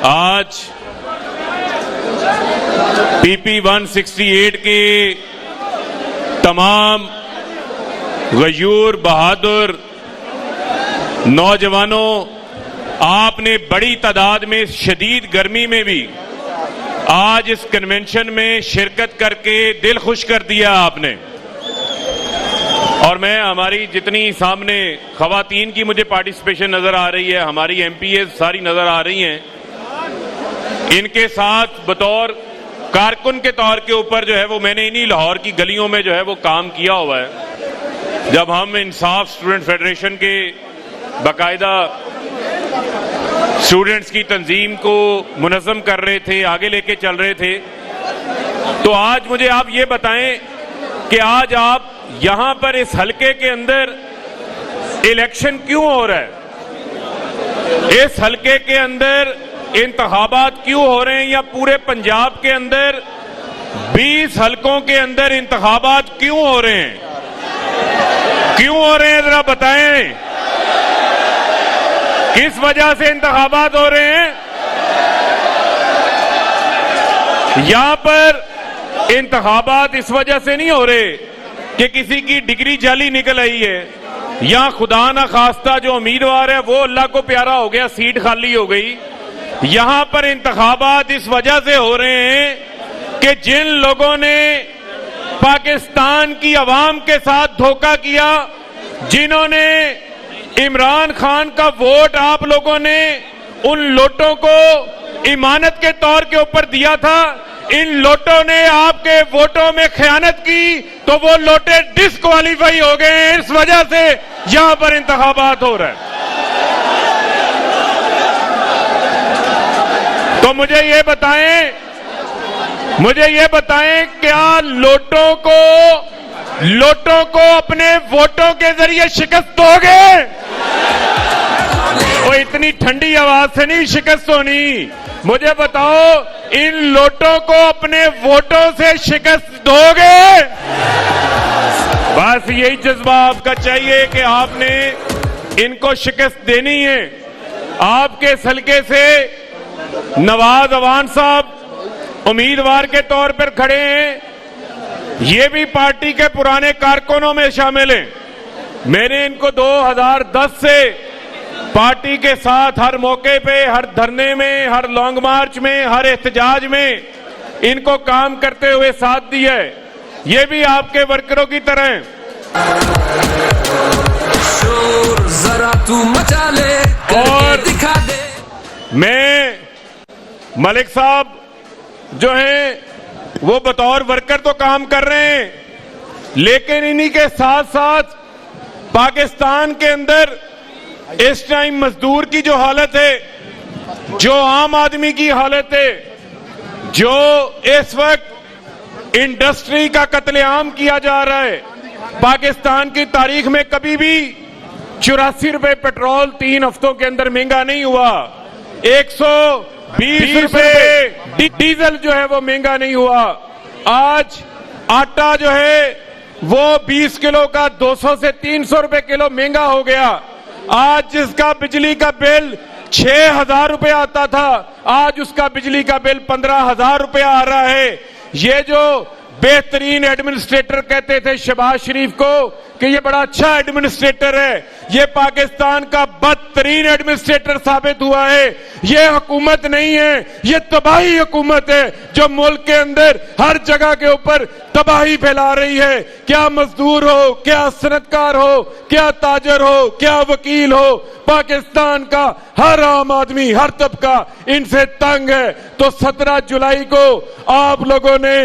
आज पीपी 168 के तमाम गयूर बहादुर नौजवानों, आपने बड़ी तादाद में शदीद गर्मी में भी आज इस कन्वेंशन में शिरकत करके दिल खुश कर दिया आपने। और मैं हमारी जितनी सामने खवातीन की मुझे पार्टिसिपेशन नजर आ रही है, हमारी एमपीए सारी नजर आ रही हैं, इनके साथ बतौर कारकुन के तौर के ऊपर जो है वो मैंने इन्हीं लाहौर की गलियों में जो है वो काम किया हुआ है। जब हम इंसाफ स्टूडेंट फेडरेशन के बाकायदा स्टूडेंट्स की तंजीम को मुनज़्ज़म कर रहे थे, आगे लेके चल रहे थे, तो आज मुझे आप ये बताएं कि आज आप यहां पर इस हलके के अंदर इलेक्शन क्यों हो रहा है? इस हलके के अंदर इंतखाबात क्यों हो रहे हैं? या पूरे पंजाब के अंदर 20 हलकों के अंदर इंतखाबात क्यों हो रहे हैं? क्यों हो रहे हैं जरा बताएं। किस वजह से इंतखाबात हो रहे हैं? यहां पर इंतखाबात इस वजह से नहीं हो रहे कि किसी की डिग्री जाली निकल आई है, या खुदा ना खास्ता जो उम्मीदवार है वो अल्लाह को प्यारा हो गया, सीट खाली हो गई। यहां पर इंतखाबात इस वजह से हो रहे हैं कि जिन लोगों ने पाकिस्तान की अवाम के साथ धोखा किया, जिन्होंने इमरान खान का वोट आप लोगों ने उन लोटों को इमानत के तौर के ऊपर दिया था, इन लोटों ने आपके वोटों में खयानत की, तो वो लोटे डिस्क्वालीफाई हो गए हैं। इस वजह से यहां पर इंतखाबात हो रहा है। तो मुझे ये बताएं क्या लोटों को अपने वोटों के जरिए शिकस्त दोगे? वो इतनी ठंडी आवाज से नहीं शिकस्त होनी। मुझे बताओ, इन लोटों को अपने वोटों से शिकस्त दोगे? बस यही जज्बा आपका चाहिए कि आपने इनको शिकस्त देनी है। आपके हलके से नवाज अवान साहब उम्मीदवार के तौर पर खड़े हैं, ये भी पार्टी के पुराने कारकुनों में शामिल हैं। मैंने इनको 2010 से पार्टी के साथ हर मौके पे, हर धरने में, हर लॉन्ग मार्च में, हर एहतजाज में इनको काम करते हुए साथ दिया है। ये भी आपके वर्करों की तरह हैं। जरा तू मचा ले और दिखा दे। मैं मलिक साहब जो हैं वो बतौर वर्कर तो काम कर रहे हैं, लेकिन इन्हीं के साथ साथ पाकिस्तान के अंदर इस टाइम मजदूर की जो हालत है, जो आम आदमी की हालत है, जो इस वक्त इंडस्ट्री का कत्लेआम किया जा रहा है, पाकिस्तान की तारीख में कभी भी 84 रुपए पेट्रोल 3 हफ्तों के अंदर महंगा नहीं हुआ, 120 रुपए डीजल जो है वो महंगा नहीं हुआ। आज आटा जो है वो 20 किलो का 200 से 300 रुपए किलो महंगा हो गया। आज जिसका बिजली का बिल 6,000 रुपए आता था, आज उसका बिजली का बिल 15,000 रुपए आ रहा है। ये जो बेहतरीन एडमिनिस्ट्रेटर कहते थे शहबाज शरीफ को कि ये बड़ा अच्छा एडमिनिस्ट्रेटर है, ये पाकिस्तान का बदतरीन एडमिनिस्ट्रेटर साबित हुआ है। ये हुकूमत नहीं है, ये तबाही हुकूमत है जो मुल्क के अंदर हर जगह के ऊपर तबाही फैला रही है। क्या मजदूर हो, क्या सनतकार हो, क्या ताजर हो, क्या वकील हो, पाकिस्तान का हर आम आदमी, हर तबका इनसे तंग है। तो 17 जुलाई को आप लोगों ने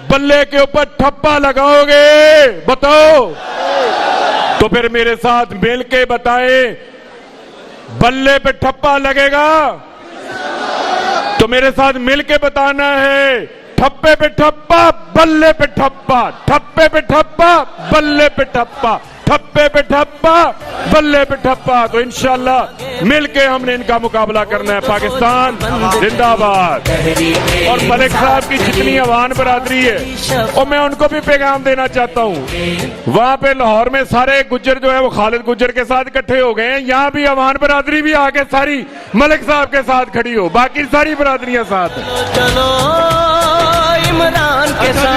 बल्ले के ऊपर ठप्पा लगाओगे? बताओ। तो फिर मेरे साथ मिल के बताएं, बल्ले पे ठप्पा लगेगा? तो मेरे साथ मिल के बताना है, ठप्पे पे ठप्पा, बल्ले पे ठप्पा, ठप्पे पे ठप्पा, बल्ले पे ठप्पा। ठप्पे पे ठप्पा, बल्ले पे ठप्पा। तो इंशाल्लाह मिलके हमने इनका मुकाबला करना है। पाकिस्तान जिंदाबाद। और मलिक साहब की जितनी अवान बरादरी है, और मैं उनको भी पैगाम देना चाहता हूं। वहां पे लाहौर में सारे गुज्जर जो है वो खालिद गुज्जर के साथ इकट्ठे हो गए हैं। यहां भी अवान बरादरी भी आके सारी मलिक साहब के साथ खड़ी हो, बाकी सारी बरादरियां साथ। चलो इमरान के साथ